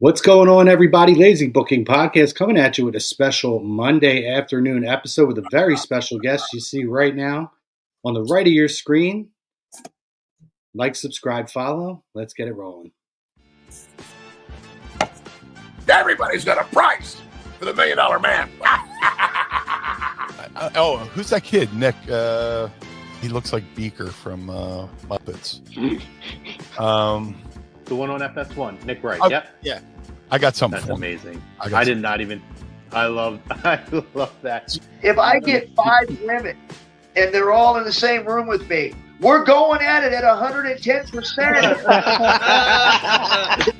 What's going on, everybody? Lazy Booking Podcast coming at you with a special Monday afternoon episode with a very special guest you see right now on the right of your screen. Like, subscribe, follow. Let's get it rolling. Everybody's got a price for the $1 Million Man. Who's that kid? Nick. He looks like Beaker from Muppets. The one on FS1, Nick Wright. Yep. Yeah. I got something. That's for amazing. I did not even. I love that. If I get 5 women and they're all in the same room with me, we're going at it at 110%.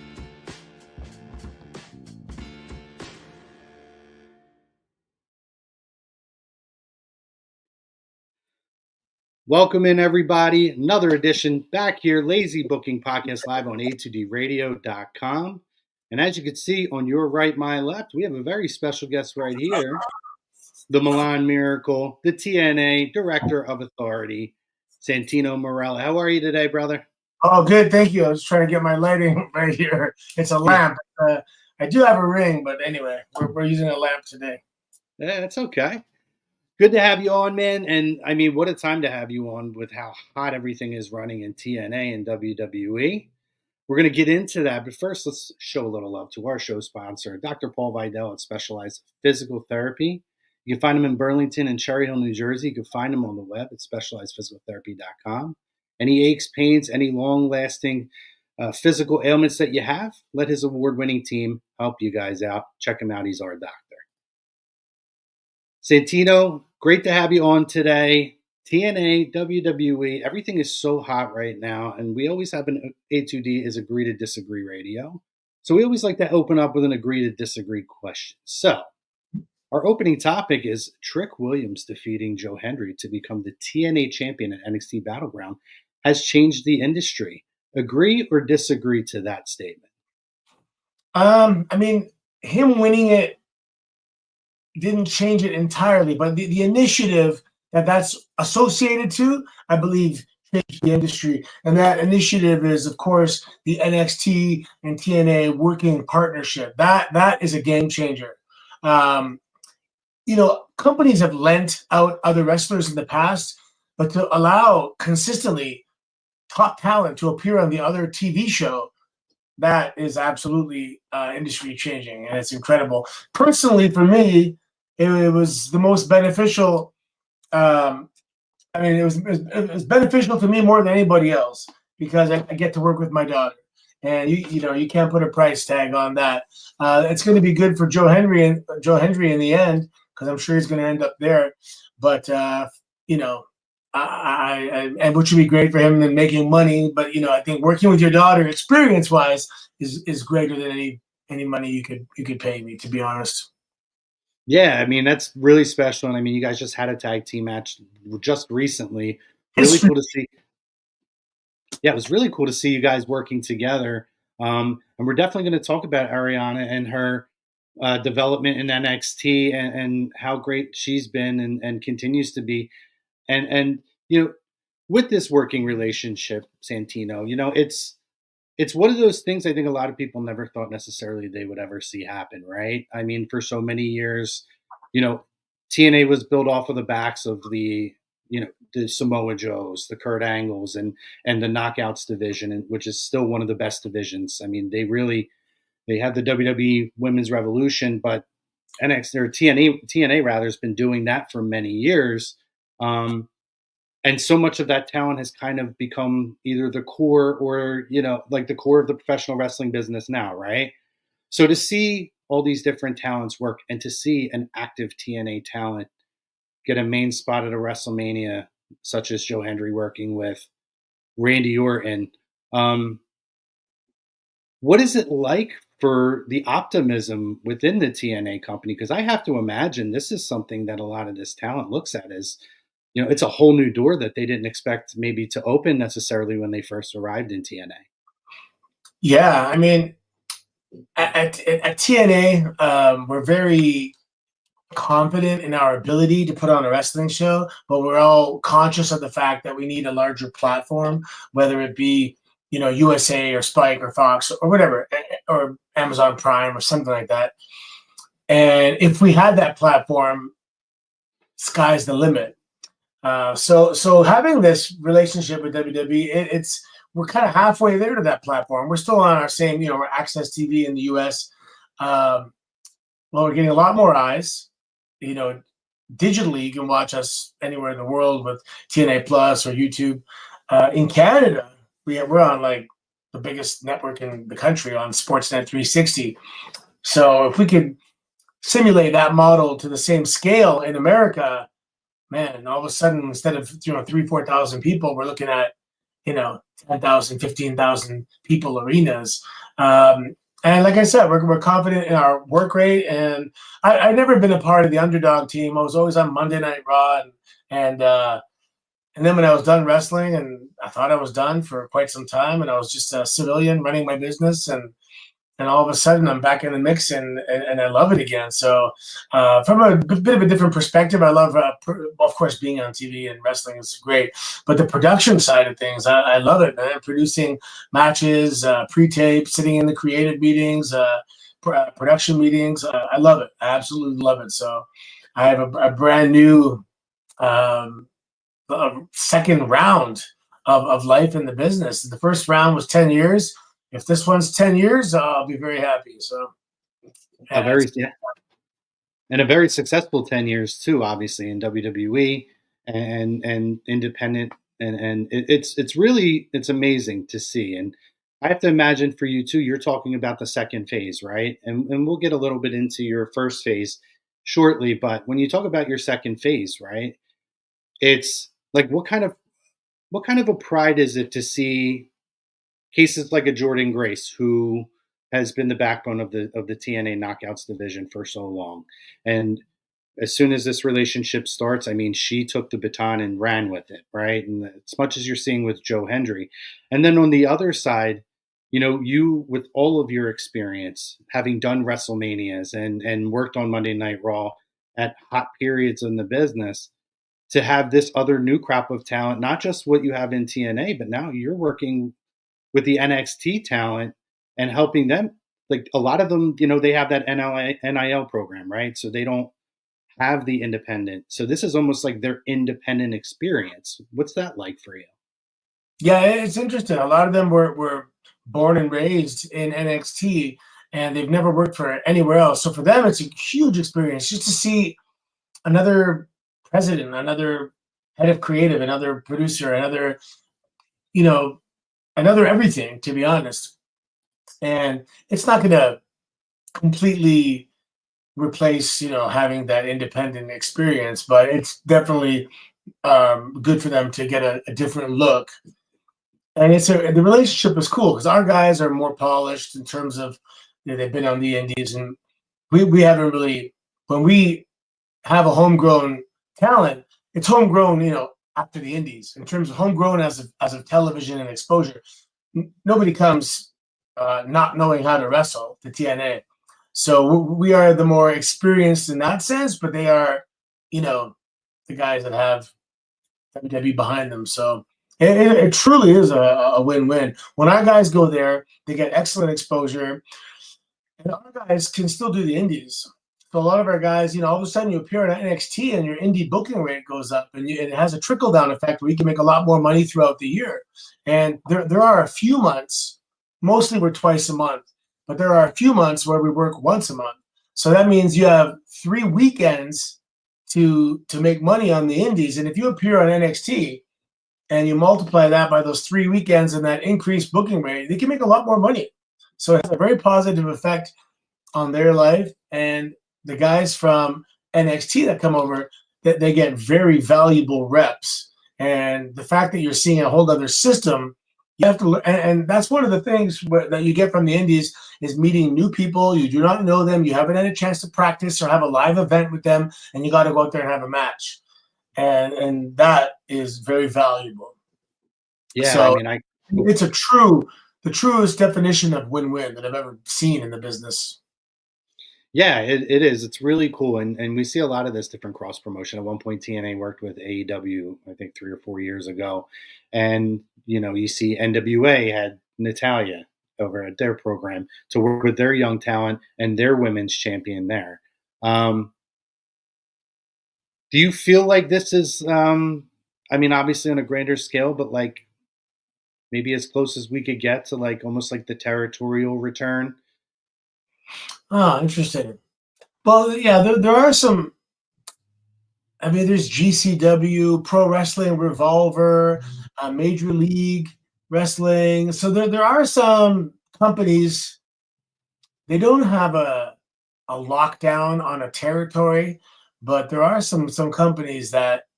Welcome in, everybody. Another edition back here, Lazy Booking Podcast live on a2dradio.com. And as you can see on your right, my left, we have a very special guest right here, the Milan Miracle, the TNA Director of Authority, Santino Marella. How are you today, brother? Oh, good. Thank you. I was trying to get my lighting right here. It's a lamp. I do have a ring, but anyway, we're using a lamp today. Yeah, it's okay. Good to have you on, man. And I mean, what a time to have you on with how hot everything is running in TNA and WWE. We're going to get into that, but first, let's show a little love to our show sponsor, Dr. Paul Vidal at Specialized Physical Therapy. You can find him in Burlington and Cherry Hill, New Jersey. You can find him on the web at specializedphysicaltherapy.com. Any aches, pains, any long-lasting physical ailments that you have, let his award-winning team help you guys out. Check him out. He's our doctor. Santino, great to have you on today. TNA, WWE, everything is so hot right now, and we always have an A2D is agree to disagree radio. So we always like to open up with an agree to disagree question. So our opening topic is Trick Williams defeating Joe Hendry to become the TNA Champion at NXT Battleground has changed the industry. Agree or disagree to that statement? I mean, him winning it didn't change it entirely, but the initiative that's associated to, I believe, changed the industry. And that initiative is, of course, the NXT and TNA working partnership. That is a game changer. Companies have lent out other wrestlers in the past, but to allow consistently top talent to appear on the other TV show, that is absolutely industry changing, and it's incredible. Personally, for me, it was the most beneficial. It was beneficial to me more than anybody else because I get to work with my daughter, and you can't put a price tag on that. It's going to be good for Joe Hendry in the end because I'm sure he's going to end up there. But and which would be great for him than making money. But I think working with your daughter, experience wise, is greater than any money you could pay me, to be honest. Yeah, I mean, that's really special. And I mean, you guys just had a tag team match just recently. Really cool to see. Yeah, it was really cool to see you guys working together. And we're definitely going to talk about Arianna and her development in NXT and how great she's been and continues to be. And with this working relationship, Santino, it's one of those things I think a lot of people never thought necessarily they would ever see happen, right? I mean, for so many years, TNA was built off of the backs of the Samoa Joes, the Kurt Angles, and the Knockouts division, which is still one of the best divisions. I mean, they had the WWE Women's Revolution, but NXT or TNA rather has been doing that for many years. And so much of that talent has kind of become either the core or, like the core of the professional wrestling business now, right? So to see all these different talents work and to see an active TNA talent get a main spot at a WrestleMania, such as Joe Hendry working with Randy Orton, what is it like for the optimism within the TNA company? Because I have to imagine this is something that a lot of this talent looks at as, it's a whole new door that they didn't expect maybe to open necessarily when they first arrived in TNA. Yeah, I mean, at TNA, we're very confident in our ability to put on a wrestling show, but we're all conscious of the fact that we need a larger platform, whether it be USA or Spike or Fox or whatever, or Amazon Prime or something like that. And if we had that platform, sky's the limit. So having this relationship with WWE, we're kind of halfway there to that platform. We're still on our same, we're Access TV in the US. Well, we're getting a lot more eyes. Digitally, you can watch us anywhere in the world with TNA Plus or YouTube. In Canada, we're on like the biggest network in the country on Sportsnet 360. So if we could simulate that model to the same scale in America, man, all of a sudden, instead of 3,000-4,000 people, we're looking at 10,000, 15,000 people arenas. And like I said, we're confident in our work rate. And I've never been a part of the underdog team. I was always on Monday Night Raw, and then when I was done wrestling, and I thought I was done for quite some time, and I was just a civilian running my business, and all of a sudden I'm back in the mix, and I love it again. So from a bit of a different perspective, I love, of course, being on TV and wrestling is great. But the production side of things, I love it, man. Producing matches, pre-tape, sitting in the creative meetings, production meetings. I love it. I absolutely love it. So I have a brand new second round of life in the business. The first round was 10 years. If this one's 10 years, I'll be very happy. So, and a very successful 10 years too, obviously in WWE and independent, and it's amazing to see. And I have to imagine for you too, you're talking about the second phase, right? And we'll get a little bit into your first phase shortly, but when you talk about your second phase, right? It's like what kind of a pride is it to see cases like a Jordan Grace, who has been the backbone of the TNA Knockouts division for so long, and as soon as this relationship starts, I mean, she took the baton and ran with it, right? And as much as you're seeing with Joe Hendry, and then on the other side, you with all of your experience, having done WrestleManias and worked on Monday Night Raw at hot periods in the business, to have this other new crop of talent, not just what you have in TNA, but now you're working with the NXT talent and helping them. Like a lot of them, they have that NIL program, right? So they don't have the independent. So this is almost like their independent experience. What's that like for you? Yeah, it's interesting. A lot of them were born and raised in NXT, and they've never worked for anywhere else. So for them, it's a huge experience just to see another president, another head of creative, another producer, another everything, to be honest. And it's not going to completely replace, having that independent experience, but it's definitely good for them to get a different look. And the relationship is cool because our guys are more polished in terms of, they've been on the indies, and we haven't really, when we have a homegrown talent, it's homegrown, after the indies. In terms of homegrown as of television and exposure, nobody comes not knowing how to wrestle to TNA. So we are the more experienced in that sense, but they are, the guys that have WWE behind them. So it truly is a win-win. When our guys go there, they get excellent exposure, and our guys can still do the indies. So a lot of our guys, all of a sudden you appear on NXT and your indie booking rate goes up, and it has a trickle-down effect where you can make a lot more money throughout the year. And there are a few months, mostly we're twice a month, but there are a few months where we work once a month. So that means you have 3 weekends to make money on the indies. And if you appear on NXT and you multiply that by those 3 weekends and that increased booking rate, they can make a lot more money. So it has a very positive effect on their life. And the guys from NXT that come over, that they get very valuable reps. And the fact that you're seeing a whole other system, you have to, and that's one of the things that you get from the indies is meeting new people. You do not know them. You haven't had a chance to practice or have a live event with them, and you got to go out there and have a match. And that is very valuable. Yeah, so I mean, it's the truest definition of win-win that I've ever seen in the business. Yeah, it is. It's really cool, and we see a lot of this different cross promotion. At one point, TNA worked with AEW, I think 3 or 4 years ago, and you see NWA had Natalia over at their program to work with their young talent and their women's champion there. Um, do you feel like this is, I mean, obviously on a grander scale, but like maybe as close as we could get to like almost like the territorial return? Oh, interesting. Well, yeah, there are some. I mean, there's GCW, Pro Wrestling Revolver, Major League Wrestling. So there are some companies. They don't have a lockdown on a territory, but there are some companies that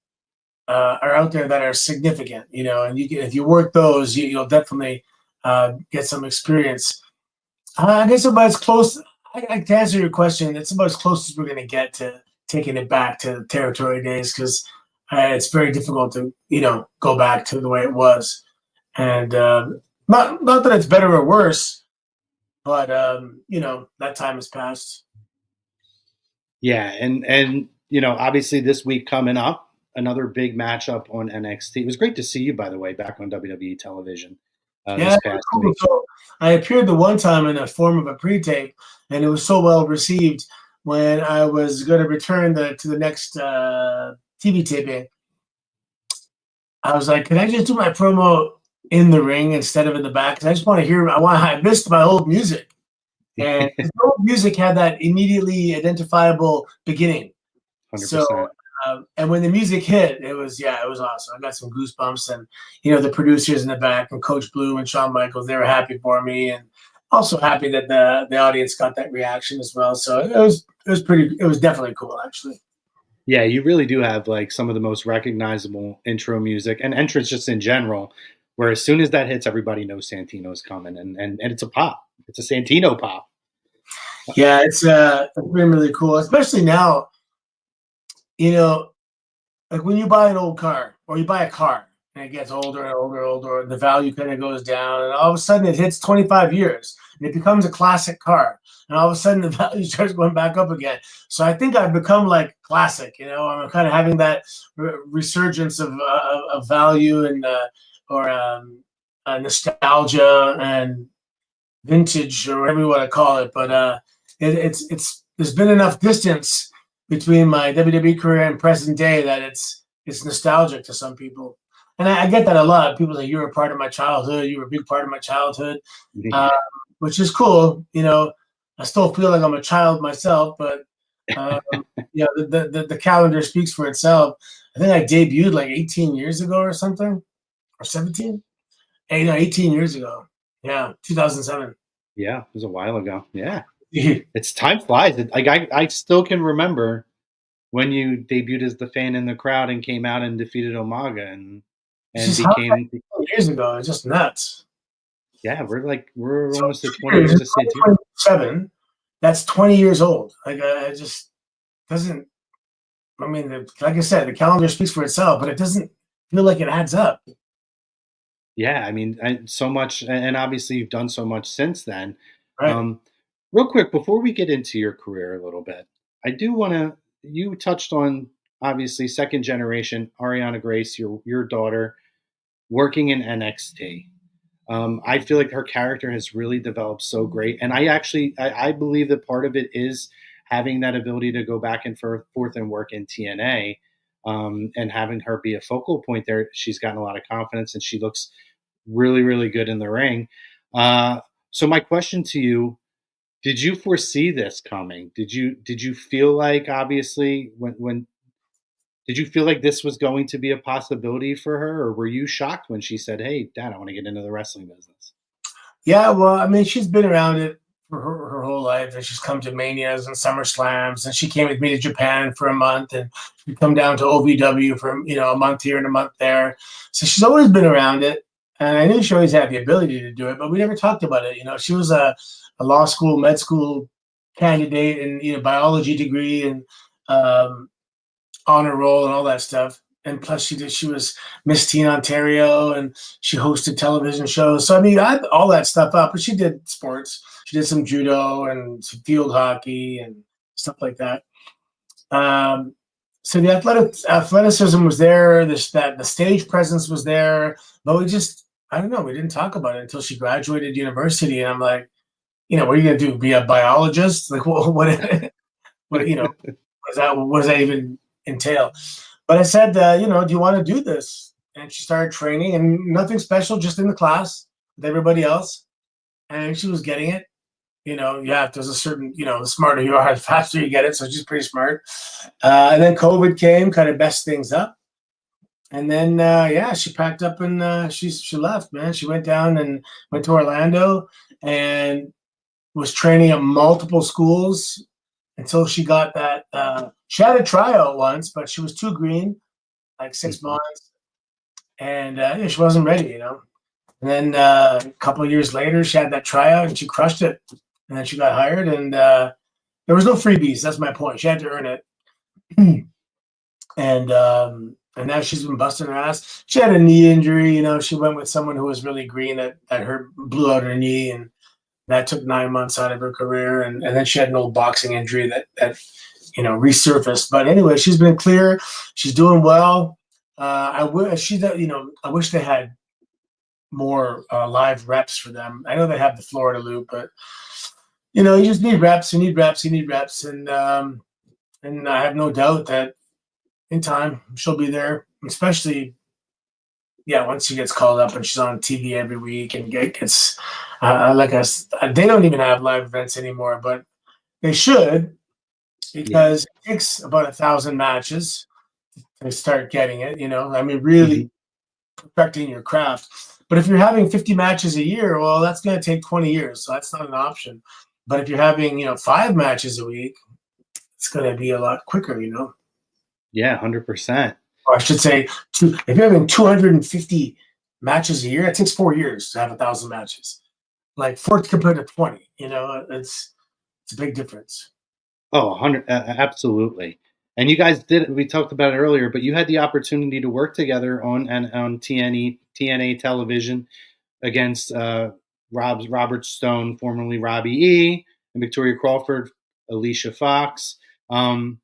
are out there that are significant. And if you work those, you'll definitely get some experience. I guess about as close. To answer your question, it's about as close as we're going to get to taking it back to the territory days, because it's very difficult to go back to the way it was, and not that it's better or worse, but that time has passed. Yeah, and obviously this week coming up, another big matchup on NXT. It was great to see you, by the way, back on WWE television this past week. So I appeared the one time in the form of a pre-tape, and it was so well received. When I was going to return to the next TV taping, I was like, "Can I just do my promo in the ring instead of in the back? Because I just want to hear. I missed my old music, and the old music had that immediately identifiable beginning. 100%. So, and when the music hit, it was awesome. I got some goosebumps, and the producers in the back and Coach Blue and Shawn Michaels, they were happy for me, and also happy that the audience got that reaction as well. So it was definitely cool, actually. Yeah, you really do have like some of the most recognizable intro music and entrance just in general, where as soon as that hits, everybody knows Santino's coming, and it's a pop. It's a Santino pop. Yeah, it's been really cool, especially now. Like when you buy an old car or you buy a car and it gets older and older and older, the value kind of goes down, and all of a sudden it hits 25 years and it becomes a classic car, and all of a sudden the value starts going back up again. So I think I've become like classic. I'm kind of having that resurgence of value and nostalgia and vintage, or whatever you want to call it. But it's there's been enough distance between my WWE career and present day that it's nostalgic to some people. And I get that a lot. People say, "You're a part of my childhood. You were a big part of my childhood," which is cool. I still feel like I'm a child myself, but the calendar speaks for itself. I think I debuted like 18 years ago or something, or 17. 18 years ago. Yeah, 2007. Yeah, it was a while ago. Yeah. It's time flies. I still can remember when you debuted as the fan in the crowd and came out and defeated Umaga and became years ago. It's just nuts. Yeah, we're almost at 20 years of Santino. 27. That's 20 years old. Like it just doesn't. I mean, like I said, the calendar speaks for itself, but it doesn't feel like it adds up. Yeah, I mean, so much, and obviously you've done so much since then. Right. Real quick, before we get into your career a little bit, I do want to. You touched on obviously second generation Arianna Grace, your daughter, working in NXT. I feel like her character has really developed so great, and I believe that part of it is having that ability to go back and forth and work in TNA, and having her be a focal point there. She's gotten a lot of confidence, and she looks really, really good in the ring. So my question to you. Did you foresee this coming? Did you feel like, obviously, when did you feel like this was going to be a possibility for her, or were you shocked when she said, "Hey, Dad, I want to get into the wrestling business"? Yeah, well, I mean, she's been around it for her whole life, and she's come to Manias and SummerSlams, and she came with me to Japan for a month, and she'd come down to OVW for a month here and a month there. So she's always been around it, and I knew she always had the ability to do it, but we never talked about it. She was a law school, med school candidate, and biology degree, and honor roll, and all that stuff. And plus, she was Miss Teen Ontario, and she hosted television shows. So I mean, I had all that stuff up, but she did sports. She did some judo and some field hockey and stuff like that. So the athleticism was there. The stage presence was there, but I don't know. We didn't talk about it until she graduated university, and I'm like, what are you gonna do? Be a biologist? Like, what what does that even entail? But I said, do you want to do this? And she started training, and nothing special, just in the class with everybody else. And she was getting it. There's a certain, the smarter you are, the faster you get it. So she's pretty smart. And then COVID came, kind of messed things up. And then, she packed up and she left, man. She went down and went to Orlando and was training at multiple schools until she got that. She had a tryout once, but she was too green, like 6 months. And she wasn't ready, And then a couple of years later, she had that tryout and she crushed it. And then she got hired, and there was no freebies. That's my point. She had to earn it. And now she's been busting her ass. She had a knee injury. She went with someone who was really green that blew out her knee, and that took 9 months out of her career. And then she had an old boxing injury that resurfaced. But anyway, she's been clear. She's doing well. I wish they had more live reps for them. I know they have the Florida loop, but you just need reps. You need reps. And I have no doubt that in time she'll be there. Especially, once she gets called up and she's on TV every week and gets like us. They don't even have live events anymore, but they should, because it takes about 1,000 matches to start getting it. Really perfecting your craft. But if you're having 50 matches a year, well, that's going to take 20 years. So that's not an option. But if you're having, 5 matches a week, it's going to be a lot quicker, Yeah, 100%. Or I should say, if you're having 250 matches a year, it takes 4 years to have 1,000 matches. Like 4 compared to 20, it's a big difference. Oh, 100, absolutely. And you guys we talked about it earlier, but you had the opportunity to work together on TNA television against Robert Stone, formerly Robbie E., and Victoria Crawford, Alicia Fox. What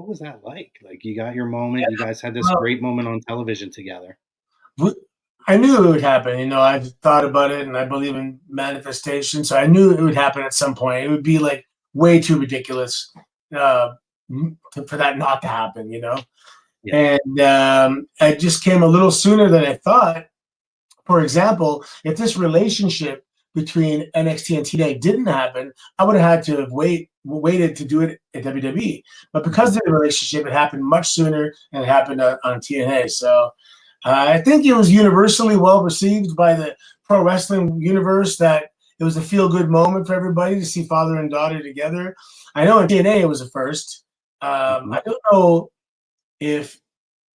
was that like? Like, you got your moment. Yeah. You guys had this great moment on television together. I knew it would happen. I've thought about it, and I believe in manifestation. So I knew it would happen at some point. It would be like way too ridiculous for that not to happen, Yeah. And it just came a little sooner than I thought. For example, if this relationship between NXT and TNA didn't happen, I would have had to have waited to do it at WWE. But because of the relationship, it happened much sooner, and it happened on TNA. So I think it was universally well received by the pro wrestling universe that it was a feel-good moment for everybody to see father and daughter together. I know in TNA it was a first. I don't know if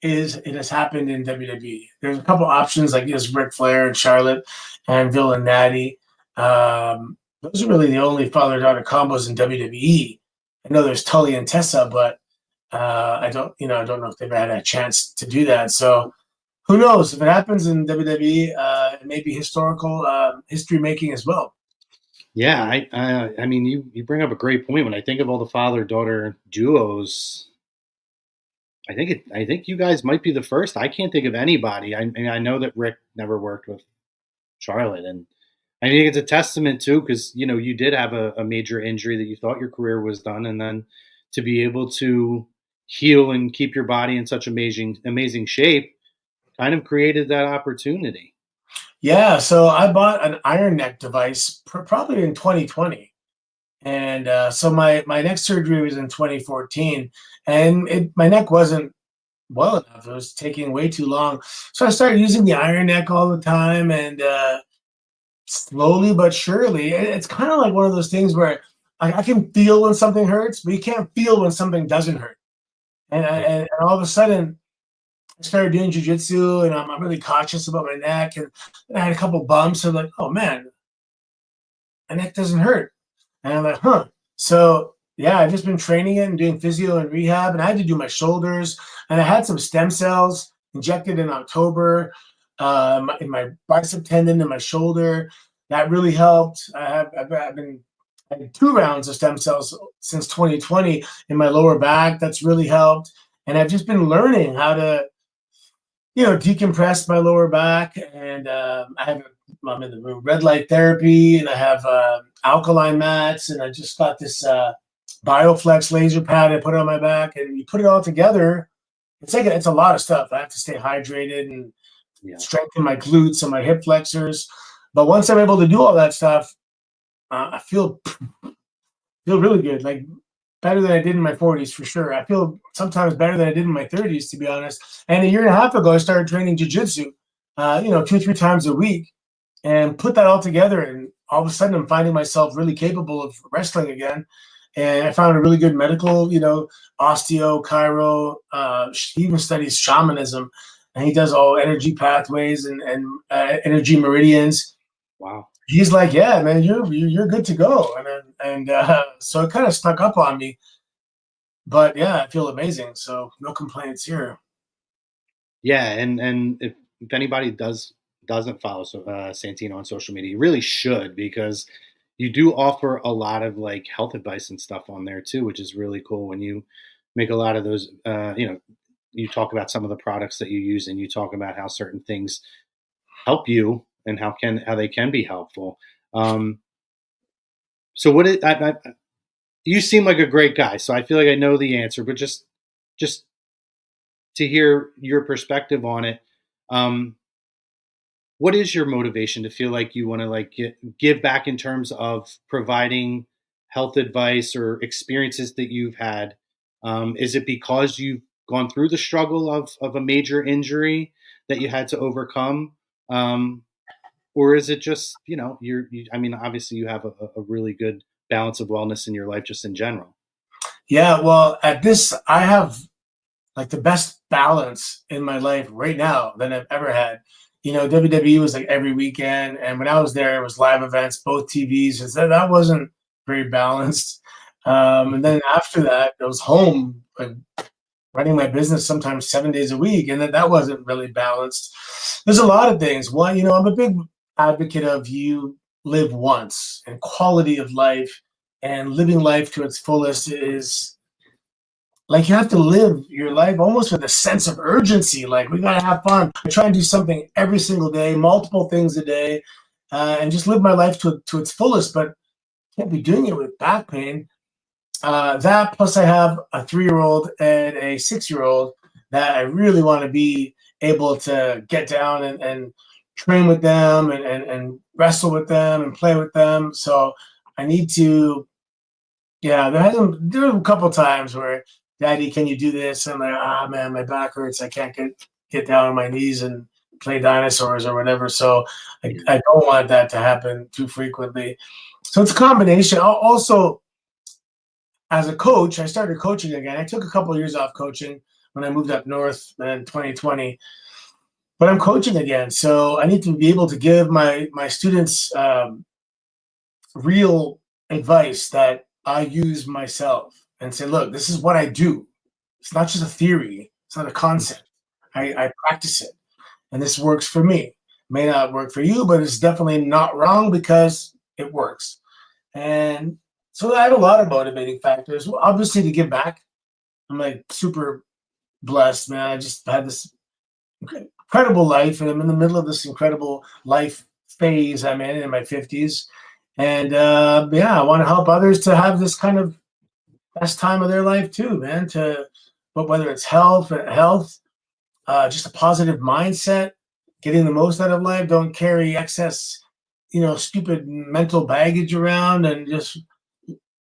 it has happened in WWE. There's a couple options, like there's Ric Flair and Charlotte and Bill and Natty. Those are really the only father-daughter combos in WWE. I know there's Tully and Tessa, but I don't know if they've had a chance to do that. So who knows? If it happens in WWE, it may be historical history making as well. Yeah, I mean, you bring up a great point. When I think of all the father-daughter duos, I think you guys might be the first. I can't think of anybody. I mean, I know that Rick never worked with Charlotte, and I think it's a testament too, because you did have a major injury that you thought your career was done, and then to be able to heal and keep your body in such amazing shape kind of created that opportunity. Yeah, so I bought an iron neck device probably in 2020. And so my neck surgery was in 2014, and my neck wasn't well enough. It was taking way too long. So I started using the iron neck all the time, and slowly but surely, it's kind of like one of those things where I can feel when something hurts, but you can't feel when something doesn't hurt. And all of a sudden, I started doing jiu-jitsu, and I'm really cautious about my neck, and I had a couple bumps, and I'm like, oh man, my neck doesn't hurt. And I'm like, huh. So yeah, I've just been training it and doing physio and rehab, and I had to do my shoulders, and I had some stem cells injected in October in my bicep tendon in my shoulder. that really helped. I've been I had 2 rounds of stem cells since 2020 in my lower back. That's really helped. And I've just been learning how to, decompress my lower back. And I'm in the room, red light therapy, and I have alkaline mats, and I just got this BioFlex laser pad I put on my back, and you put it all together. It's a lot of stuff. I have to stay hydrated and strengthen my glutes and my hip flexors. But once I'm able to do all that stuff, I feel really good, like better than I did in my 40s for sure. I feel sometimes better than I did in my 30s, to be honest. And a year and a half ago, I started training jiu-jitsu, 2-3 times a week, and put that all together. And all of a sudden, I'm finding myself really capable of wrestling again. And I found a really good medical, osteo, chiro. He even studies shamanism, and he does all energy pathways and energy meridians. Wow. He's like, yeah, man, you're good to go. And so it kind of stuck up on me. But yeah, I feel amazing. So no complaints here. Yeah, and if anybody doesn't follow Santino on social media, you really should, because you do offer a lot of like health advice and stuff on there too, which is really cool. When you make a lot of those, you talk about some of the products that you use, and you talk about how certain things help you and how they can be helpful. So you seem like a great guy, so I feel like I know the answer, but just to hear your perspective on it, what is your motivation to feel like you want to like give back in terms of providing health advice or experiences that you've had? Is it because you've gone through the struggle of a major injury that you had to overcome? Or is it just, I mean, obviously you have a really good balance of wellness in your life just in general. Yeah, well, I have like the best balance in my life right now than I've ever had. WWE was like every weekend, and when I was there, it was live events, both TVs. And so that wasn't very balanced. And then after that, I was home, like, running my business sometimes 7 days a week, and that wasn't really balanced. There's a lot of things. One, I'm a big advocate of you live once, and quality of life and living life to its fullest is like you have to live your life almost with a sense of urgency. Like, we gotta have fun. I try and do something every single day, multiple things a day, and just live my life to its fullest. But can't be doing it with back pain. That plus I have a 3-year-old and a 6-year-old that I really want to be able to get down and train with them and wrestle with them and play with them. So I need to, there were a couple times where, Daddy, can you do this? And I'm like, man, my back hurts. I can't get down on my knees and play dinosaurs or whatever. So I don't want that to happen too frequently. So it's a combination. Also, as a coach, I started coaching again. I took a couple of years off coaching when I moved up north in 2020. But I'm coaching again, so I need to be able to give my students real advice that I use myself and say, look, this is what I do. It's not just a theory. It's not a concept. I practice it, and this works for me. May not work for you, but it's definitely not wrong because it works. And so I have a lot of motivating factors. Obviously, to give back. I'm like super blessed, man. I just had this incredible life, and I'm in the middle of this incredible life phase I'm in my 50s. And I want to help others to have this kind of best time of their life too, man. But whether it's health, just a positive mindset, getting the most out of life, don't carry excess, stupid mental baggage around, and just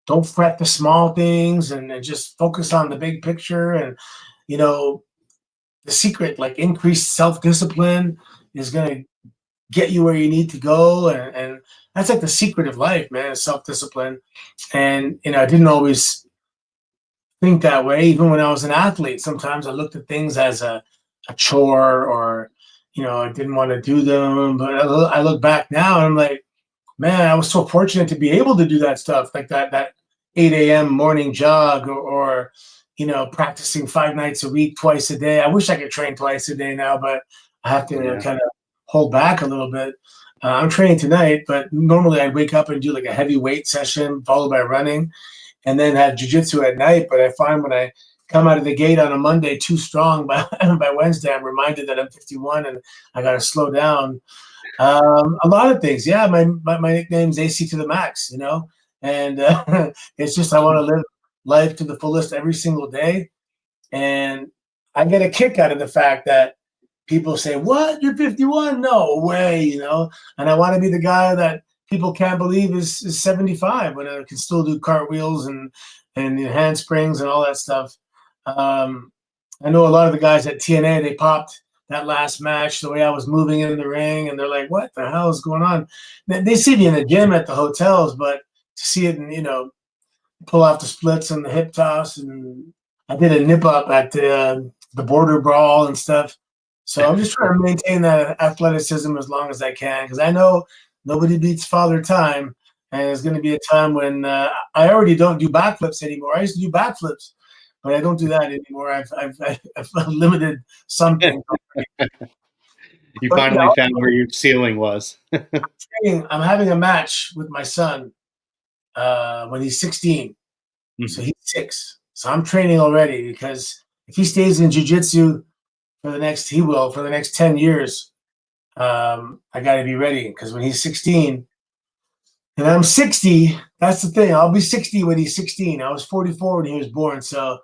don't fret the small things, and just focus on the big picture. And, the secret, like increased self-discipline, is going to get you where you need to go. And that's like the secret of life, man, is self-discipline. And, I didn't always think that way. Even when I was an athlete, sometimes I looked at things as a chore, or, I didn't want to do them. But I look back now and I'm like, man, I was so fortunate to be able to do that stuff, like that 8 a.m. morning jog, or practicing 5 nights a week, twice a day. I wish I could train twice a day now, but I have to kind of hold back a little bit. I'm training tonight, but normally I wake up and do like a heavy weight session followed by running, and then have jiu-jitsu at night. But I find when I come out of the gate on a Monday too strong, by Wednesday I'm reminded that I'm 51 and I got to slow down. A lot of things. Yeah, my nickname's AC to the max, and it's just I want to live life to the fullest every single day. And I get a kick out of the fact that people say, "What? You're 51? No way!" And I want to be the guy that people can't believe is 75 when I can still do cartwheels and handsprings and all that stuff. I know a lot of the guys at TNA, they popped that last match the way I was moving in the ring, and they're like, "What the hell is going on?" They see me in the gym at the hotels, but to see it and pull off the splits and the hip toss, and I did a nip up at the border brawl and stuff. So I'm just trying to maintain that athleticism as long as I can, because I know nobody beats Father Time, and there's going to be a time when I already don't do backflips anymore. I used to do backflips, but I don't do that anymore. I've limited something. You finally found where your ceiling was. I'm having a match with my son when he's 16. Mm-hmm. So he's 6. So I'm training already, because if he stays in jiu-jitsu for the next 10 years, I got to be ready, because when he's 16 and I'm 60, that's the thing. I'll be 60 when he's 16. I was 44 when he was born. So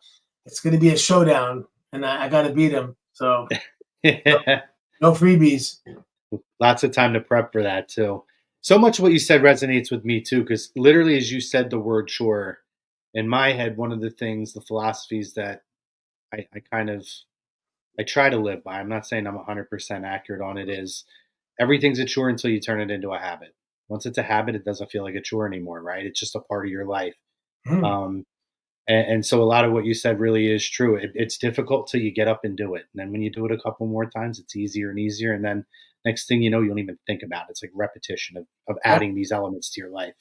it's going to be a showdown, and I got to beat him. So no freebies. Lots of time to prep for that too. So much of what you said resonates with me too, because literally as you said the word chore, in my head, one of the things, the philosophies that I try to live by, I'm not saying I'm 100% accurate on it, is everything's a chore until you turn it into a habit. Once it's a habit, it doesn't feel like a chore anymore, right? It's just a part of your life. And so a lot of what you said really is true. It's difficult till you get up and do it. And then when you do it a couple more times, it's easier and easier. And then next thing you know, you don't even think about it. It's like repetition of adding these elements to your life.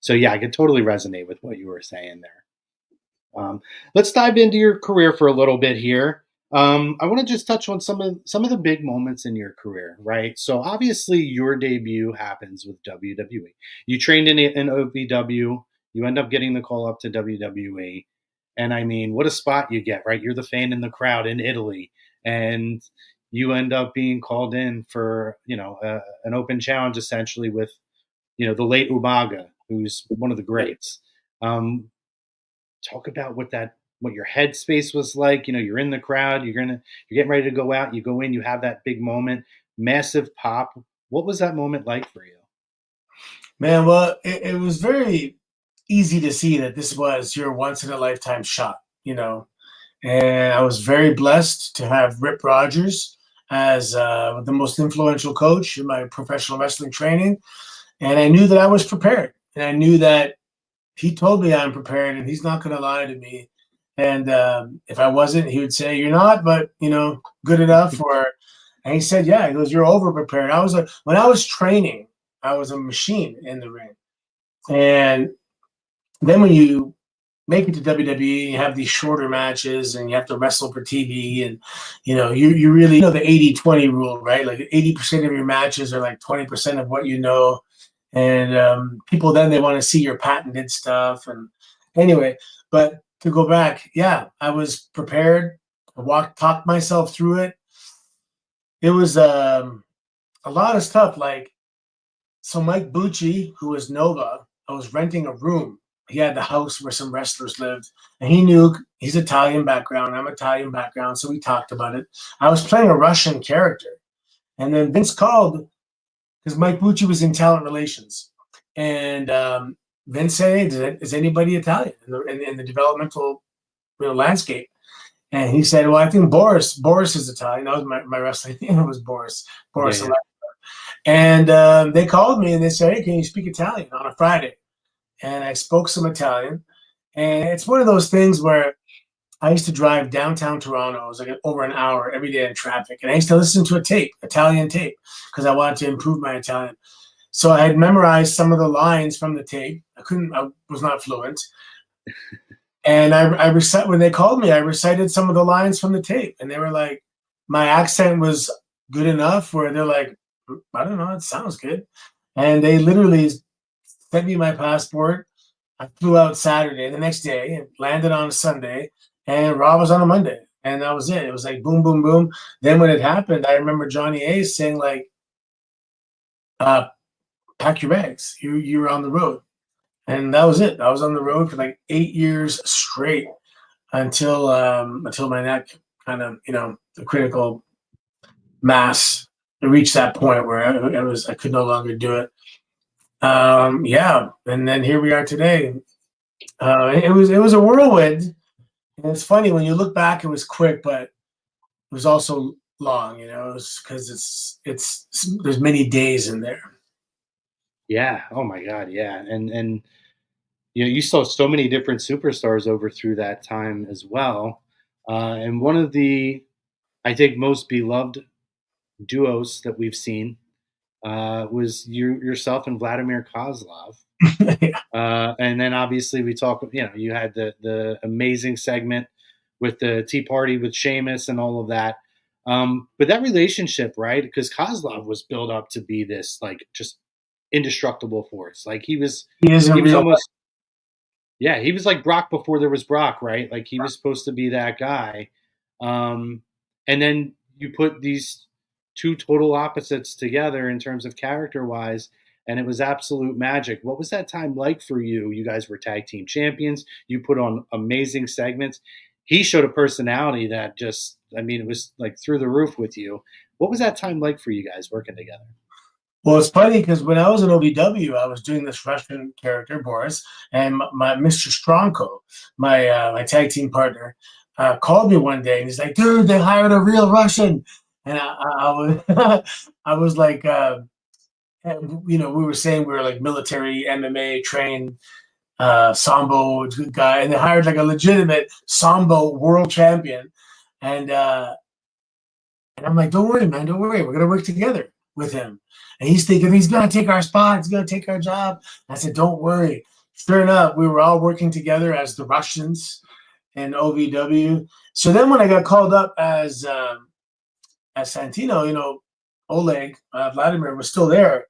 So yeah, I could totally resonate with what you were saying there. Let's dive into your career for a little bit here. I want to just touch on some of the big moments in your career, right? So obviously your debut happens with WWE. You trained in OVW. You end up getting the call up to WWE. And I mean, what a spot you get, right? You're the fan in the crowd in Italy, and you end up being called in for, an open challenge essentially with, the late Umaga, who's one of the greats. Talk about what your headspace was like. You're in the crowd, you're getting ready to go out, you go in, you have that big moment, massive pop. What was that moment like for you? Man, well, it was very easy to see that this was your once in a lifetime shot, and I was very blessed to have Rip Rogers as the most influential coach in my professional wrestling training. And I knew that I was prepared, and I knew that he told me I'm prepared, and he's not going to lie to me. And if I wasn't, he would say, "You're not, but good enough." And he said, "Yeah." He goes, "You're over prepared." When I was training, I was a machine in the ring. And then when you make it to WWE, you have these shorter matches, and you have to wrestle for TV, and you really the 80-20 rule, right? Like 80% of your matches are like 20% of what you know. And people then they want to see your patented stuff. And anyway, but to go back, yeah, I was prepared. I talked myself through it. It was a lot of stuff. Like, so Mike Bucci, who was Nova, I was renting a room. He had the house where some wrestlers lived, and he knew he's Italian background. I'm Italian background, so we talked about it. I was playing a Russian character, and then Vince called because Mike Bucci was in talent relations, and Vince said, "Hey, is anybody Italian in the developmental landscape?" And he said, "Well, I think Boris is Italian." That was my wrestling name. It was Boris. Yeah. And they called me and they said, "Hey, can you speak Italian?" on a Friday. And I spoke some Italian. And it's one of those things where I used to drive downtown Toronto. It was like over an hour every day in traffic. And I used to listen to Italian tape, because I wanted to improve my Italian. So I had memorized some of the lines from the tape. I was not fluent. And when they called me, I recited some of the lines from the tape. And they were like, my accent was good enough where they're like, I don't know, it sounds good. And they literally sent me my passport. I flew out Saturday, the next day, and landed on a Sunday, and Raw was on a Monday. And that was it. It was like boom, boom, boom. Then when it happened, I remember Johnny Ace saying, like, pack your bags. You're on the road. And that was it. I was on the road for like 8 years straight until my neck kind of, the critical mass reached that point where I could no longer do it. Yeah, and then here we are today. It was a whirlwind, and it's funny when you look back. It was quick, but it was also long. It was because there's many days in there. Yeah. Oh my God. Yeah. And you saw so many different superstars over through that time as well. And one of the, I think, most beloved duos that we've seen was yourself and Vladimir Kozlov. Yeah. And then obviously we talk, you had the amazing segment with the Tea Party with Sheamus and all of that. But that relationship, right? Because Kozlov was built up to be this like just indestructible force. Like he was almost, yeah, he was like Brock before there was Brock, right? Like he was supposed to be that guy. And then you put these two total opposites together in terms of character wise, and it was absolute magic. What was that time like for you? You guys were tag team champions. You put on amazing segments. He showed a personality that just, it was like through the roof with you. What was that time like for you guys working together? Well, it's funny because when I was in OVW, I was doing this Russian character, Boris, and my Mr. Stronko, my tag team partner, called me one day and he's like, "Dude, they hired a real Russian," and I was I was like, we were saying we were like military MMA trained sambo guy, and they hired like a legitimate sambo world champion, and I'm like, "Don't worry, man, don't worry, we're gonna work together with him." And he's thinking he's going to take our spot. He's going to take our job. I said, "Don't worry." Sure enough, we were all working together as the Russians in OVW. So then when I got called up as Santino, Oleg, Vladimir was still there.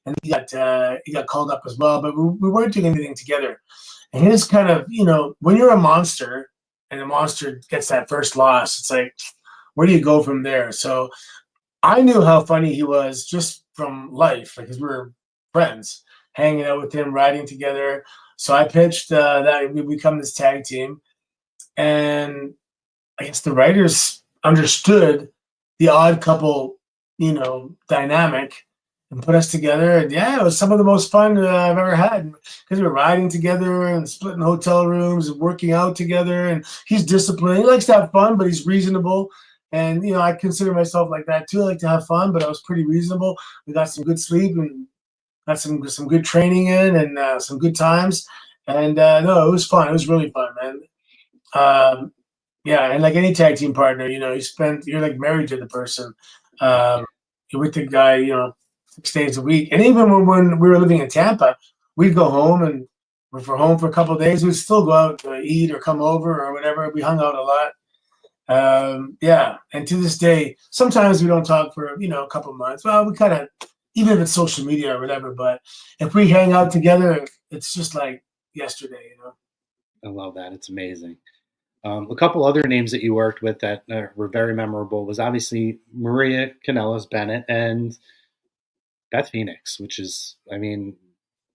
And he got called up as well. But we weren't doing anything together. And his kind of, when you're a monster and the monster gets that first loss, it's like, where do you go from there? So I knew how funny he was just from life, like, because we were friends, hanging out with him, riding together. So I pitched that we become this tag team, and I guess the writers understood the odd couple, dynamic, and put us together. And yeah, it was some of the most fun I've ever had because we were riding together and splitting hotel rooms and working out together. And he's disciplined. He likes to have fun, but he's reasonable. And, I consider myself like that too. I like to have fun, but I was pretty reasonable. We got some good sleep and got some good training in and some good times. And no, it was fun. It was really fun, man. Yeah, and like any tag team partner, you're like married to the person. You're with the guy, 6 days a week. And even when we were living in Tampa, we'd go home, and if we're home for a couple of days, we'd still go out to eat or come over or whatever. We hung out a lot. Yeah, and to this day, sometimes we don't talk for a couple of months. Well, we kind of, even if it's social media or whatever, but if we hang out together, it's just like yesterday. I love that. It's amazing. A couple other names that you worked with that were very memorable was obviously Maria Kanellis Bennett and Beth Phoenix, which is,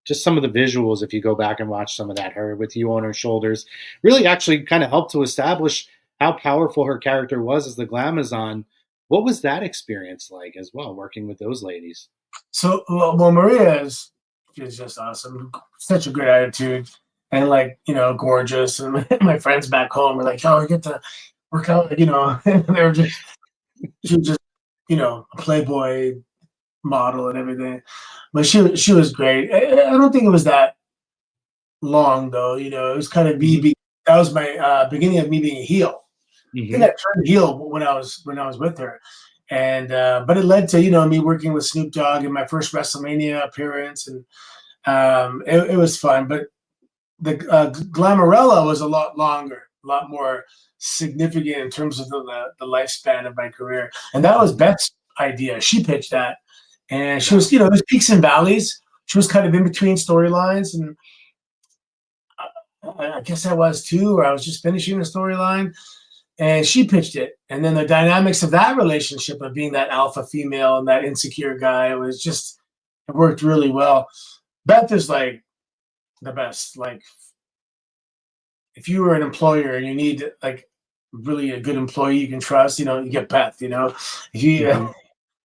just some of the visuals. If you go back and watch some of that, her with you on her shoulders, really actually kind of helped to establish how powerful her character was as the Glamazon. What was that experience like as well, working with those ladies? So, well, Maria is just awesome. Such a good attitude, and gorgeous. And my friends back home were like, "Oh, we get to work out," and they were she was just, a Playboy model and everything. But she was great. I don't think it was that long though. It was kind of that was my beginning of me being a heel. I think I turned heel when I was with her, and but it led to me working with Snoop Dogg in my first WrestleMania appearance, and it was fun. But the Glamarella was a lot longer, a lot more significant in terms of the lifespan of my career, and that was Beth's idea. She pitched that, And she was, there's peaks and valleys. She was kind of in between storylines, and I guess I was too, or I was just finishing the storyline, and she pitched it. And then the dynamics of that relationship of being that alpha female and that insecure guy, it worked really well. Beth is like the best. Like, if you were an employer and you need like really a good employee you can trust, you get Beth. If you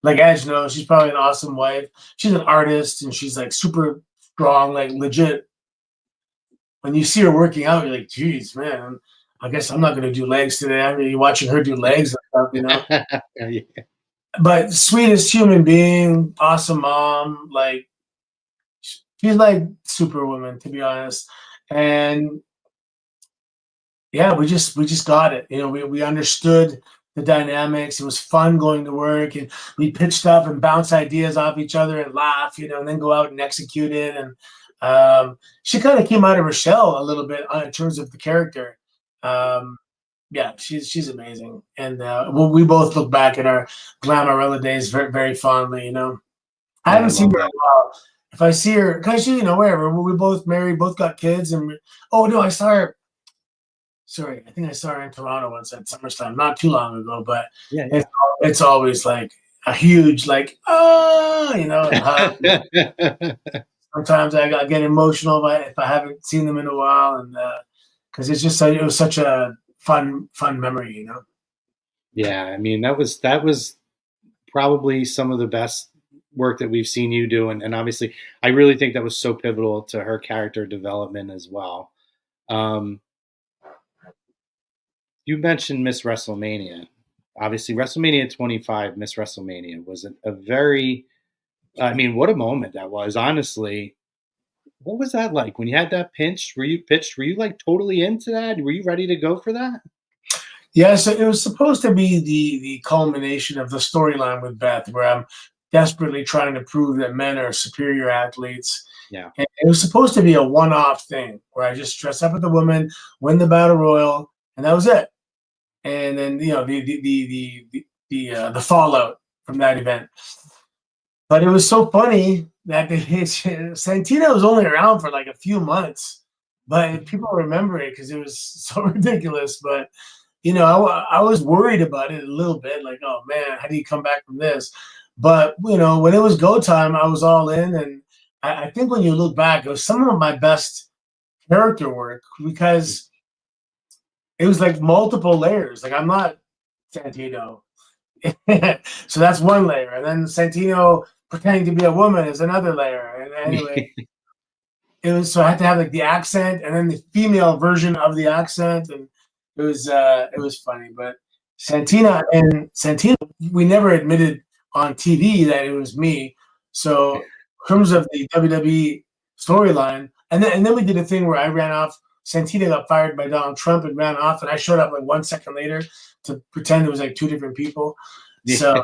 like Edge knows, she's probably an awesome wife. She's an artist and she's like super strong, like legit. When you see her working out, you're like, geez, man, I guess I'm not going to do legs today. I mean, you're watching her do legs and stuff, Yeah. But sweetest human being, awesome mom. Like, she's like Superwoman, to be honest. And yeah, we just got it. We understood the dynamics. It was fun going to work, and we pitch stuff and bounce ideas off each other and laugh, and then go out and execute it. And she kind of came out of her shell a little bit in terms of the character. Yeah, she's amazing. And we both look back at our Glamourella days very, very fondly. I haven't seen her in a while. If I see her, because wherever, we both married, both got kids, and I saw her. Sorry, I think I saw her in Toronto once at SummerSlam, not too long ago. But it's always like a huge hug. Sometimes I get emotional if I haven't seen them in a while, and because it was such a fun memory. Yeah, I mean that was probably some of the best work that we've seen you do, and obviously I really think that was so pivotal to her character development as well. You mentioned Miss WrestleMania. Obviously, WrestleMania 25, Miss WrestleMania, was a very, what a moment that was, honestly. What was that like when you had that pinch? Were you like totally into that? Were you ready to go for that? Yeah, so it was supposed to be the culmination of the storyline with Beth, where I'm desperately trying to prove that men are superior athletes. Yeah. And it was supposed to be a one-off thing where I just dress up as a woman, win the Battle Royal, and that was it. And then the fallout from that event. But it was so funny that Santino was only around for like a few months, but people remember it because it was so ridiculous. But I was worried about it a little bit, like, oh man, how do you come back from this? But when it was go time, I was all in, and I think when you look back, it was some of my best character work because it was like multiple layers. Like, I'm not Santino. So that's one layer. And then Santino pretending to be a woman is another layer. And anyway, so I had to have like the accent and then the female version of the accent. And it was funny. But Santino, we never admitted on TV that it was me. So in terms of the WWE storyline, and then we did a thing where I ran off. Santino got fired by Donald Trump and ran off, and I showed up like 1 second later to pretend it was like two different people. Yeah. So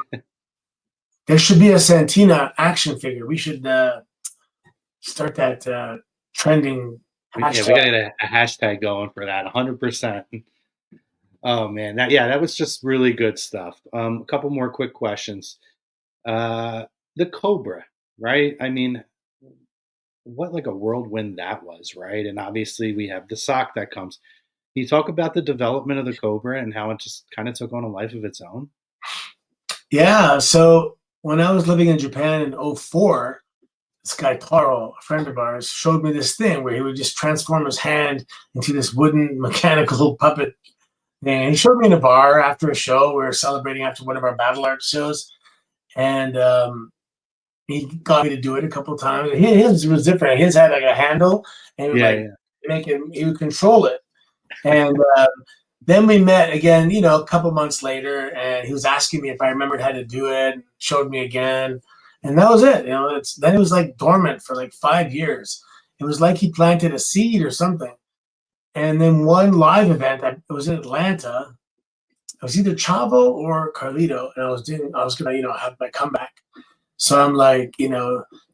there should be a Santino action figure. We should start that trending hashtag. Yeah, we got to get a hashtag going for that, 100%. Oh, man. That was just really good stuff. A couple more quick questions. The Cobra, right? I mean, what like a whirlwind that was, right? And obviously we have the sock that comes. Can you talk about the development of the Cobra and how it just kind of took on a life of its own? Yeah, so when I was living in Japan in 2004, this guy Taro, a friend of ours, showed me this thing where he would just transform his hand into this wooden mechanical puppet. And he showed me in a bar after a show. We were celebrating after one of our Battle Arts shows. And he got me to do it a couple of times. His was different. His had like a handle, and he would control it. And then we met again, a couple months later, and he was asking me if I remembered how to do it. Showed me again, and that was it. Then it was like dormant for like 5 years. It was like he planted a seed or something. And then one live event, it was in Atlanta. It was either Chavo or Carlito, and I was gonna have my comeback. So I'm like,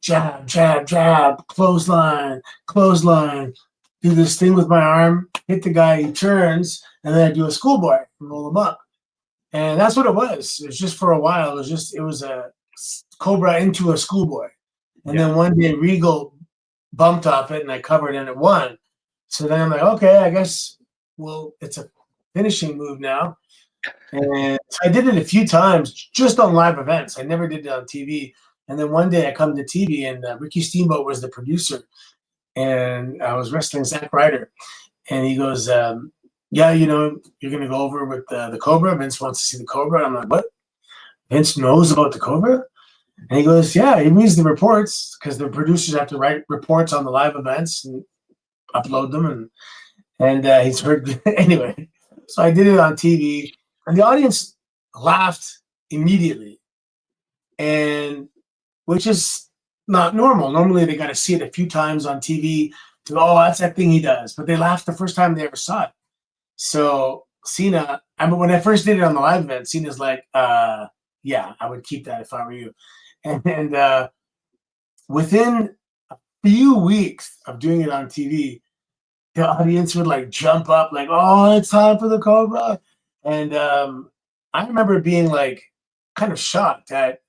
jab, jab, jab, clothesline, do this thing with my arm, hit the guy, he turns, and then I do a schoolboy and roll him up. And that's what it was. It was just for a while. It was a Cobra into a schoolboy. And Yeah. then one day Regal bumped off it and I covered and it won. So then I'm like, okay, I guess, well, it's a finishing move now. And I did it a few times just on live events. I never did it on TV. And then one day I come to TV and Ricky Steamboat was the producer. And I was wrestling Zack Ryder. And he goes, yeah, you know, you're going to go over with the Cobra. Vince wants to see the Cobra. I'm like, what? Vince knows about the Cobra? And he goes, yeah, he reads the reports because the producers have to write reports on the live events and upload them. And he's heard, anyway. So I did it on TV. And the audience laughed immediately. And which is not normal. Normally they got to see it a few times on TV to, oh, that's that thing he does. But they laughed the first time they ever saw it. So Cena, I mean, when I first did it on the live event, Cena's like, yeah, I would keep that if I were you. And within a few weeks of doing it on TV, the audience would like jump up like, oh, it's time for the Cobra. And I remember being like kind of shocked at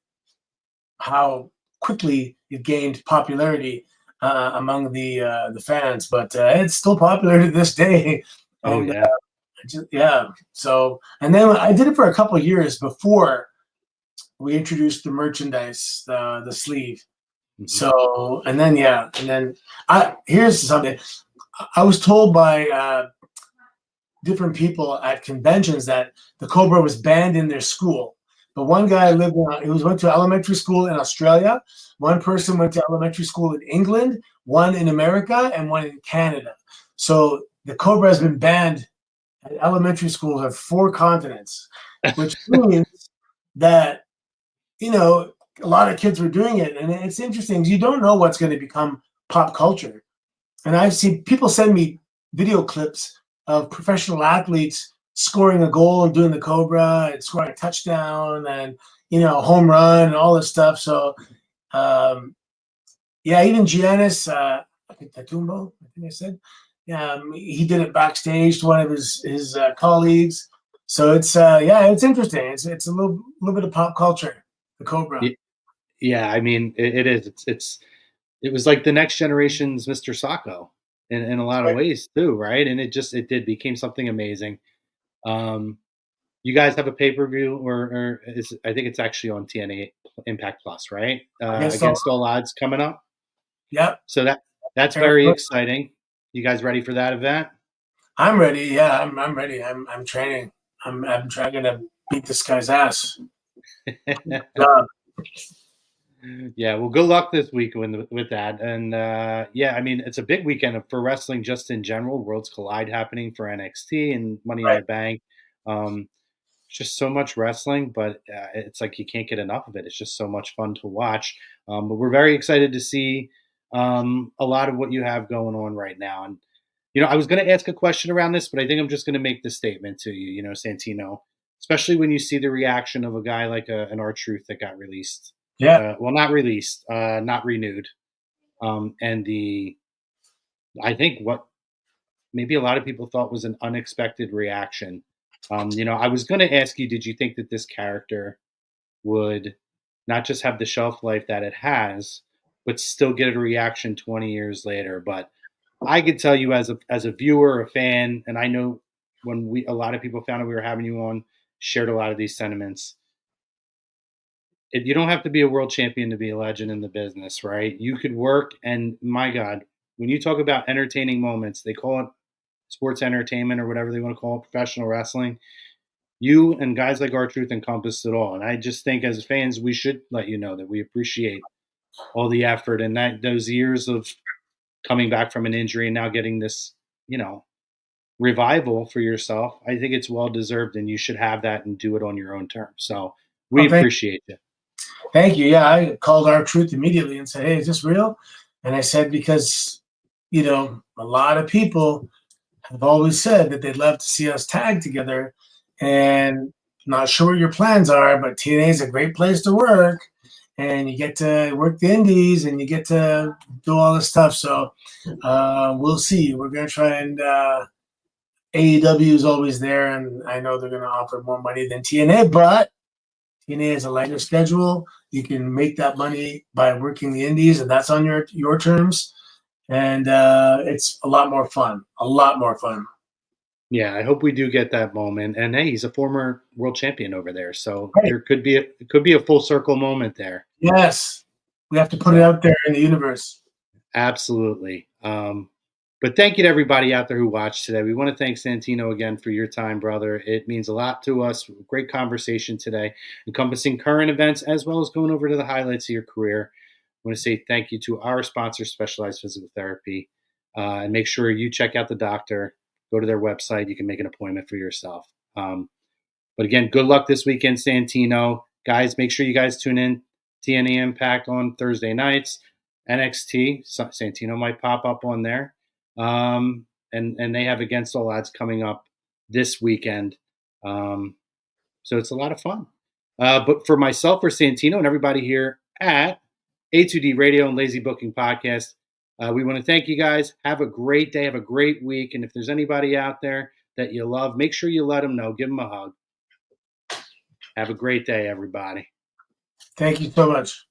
how quickly it gained popularity among the fans, but it's still popular to this day. And, Oh yeah. yeah. So, and then I did it for a couple of years before we introduced the merchandise, the sleeve. Mhm. So, and then yeah, and then here's something. I was told by different people at conventions that the Cobra was banned in their school. But one guy went to elementary school in Australia. One person went to elementary school in England, one in America, and one in Canada. So the Cobra has been banned at elementary schools of 4 continents, which means that, you know, a lot of kids were doing it. And it's interesting. You don't know what's going to become pop culture. And I've seen people send me video clips of professional athletes scoring a goal and doing the Cobra and scoring a touchdown and, you know, a home run and all this stuff. So, yeah, even Giannis, I think Tatumbo, I think I said, he did it backstage to one of his colleagues. So it's yeah, it's interesting. It's a little bit of pop culture, the Cobra. Yeah, I mean, it is. It was like the next generation's Mr. Sacco in a lot of ways too, right? And it became something amazing. You guys have a pay-per-view, or I think it's actually on TNA Impact Plus, right? Against All Odds coming up. Yep. So that's very exciting. You guys ready for that event? I'm ready. Yeah, I'm ready. I'm training. I'm trying to beat this guy's ass. Yeah, well, good luck this week with that. And yeah, I mean, it's a big weekend for wrestling just in general. Worlds Collide happening for NXT and Money in the Bank. Just so much wrestling, but it's like you can't get enough of it. It's just so much fun to watch. But we're very excited to see a lot of what you have going on right now. And, you know, I was going to ask a question around this, but I think I'm just going to make this statement to you, you know, Santino, especially when you see the reaction of a guy like an R-Truth that got released. Yeah. Well, not released, not renewed. And I think what maybe a lot of people thought was an unexpected reaction. You know, I was going to ask you, did you think that this character would not just have the shelf life that it has, but still get a reaction 20 years later? But I could tell you as a viewer, a fan, and I know when a lot of people found out we were having you on, shared a lot of these sentiments. You don't have to be a world champion to be a legend in the business, right? You could work, and my God, when you talk about entertaining moments, they call it sports entertainment or whatever they want to call it, professional wrestling. You and guys like R-Truth encompassed it all. And I just think as fans, we should let you know that we appreciate all the effort and that those years of coming back from an injury and now getting this, you know, revival for yourself. I think it's well deserved, and you should have that and do it on your own terms. So we appreciate you. Thank you. Yeah, I called R-Truth immediately and said, hey, is this real? And I said, because, you know, a lot of people have always said that they'd love to see us tag together, and not sure what your plans are, but TNA is a great place to work, and you get to work the indies and you get to do all this stuff. So we'll see. We're going to try and AEW is always there, and I know they're going to offer more money than TNA, but TNA has a lighter schedule, You can make that money by working the indies, and that's on your terms. And it's a lot more fun. A lot more fun. Yeah, I hope we do get that moment. And hey, he's a former world champion over there, so Right. there could be a full circle moment there. Yes, we have to put it out there in the universe. Absolutely. But thank you to everybody out there who watched today. We want to thank Santino again for your time, brother. It means a lot to us. Great conversation today, encompassing current events as well as going over to the highlights of your career. I want to say thank you to our sponsor, Specialized Physical Therapy. And make sure you check out the doctor. Go to their website. You can make an appointment for yourself. But again, good luck this weekend, Santino. Guys, make sure you guys tune in. TNA Impact on Thursday nights. NXT, Santino might pop up on there. And they have Against All Odds coming up this weekend. So it's a lot of fun. But for myself, for Santino, and everybody here at A2D Radio and Lazy Booking Podcast, we want to thank you guys. Have a great day. Have a great week. And if there's anybody out there that you love, make sure you let them know. Give them a hug. Have a great day, everybody. Thank you so much.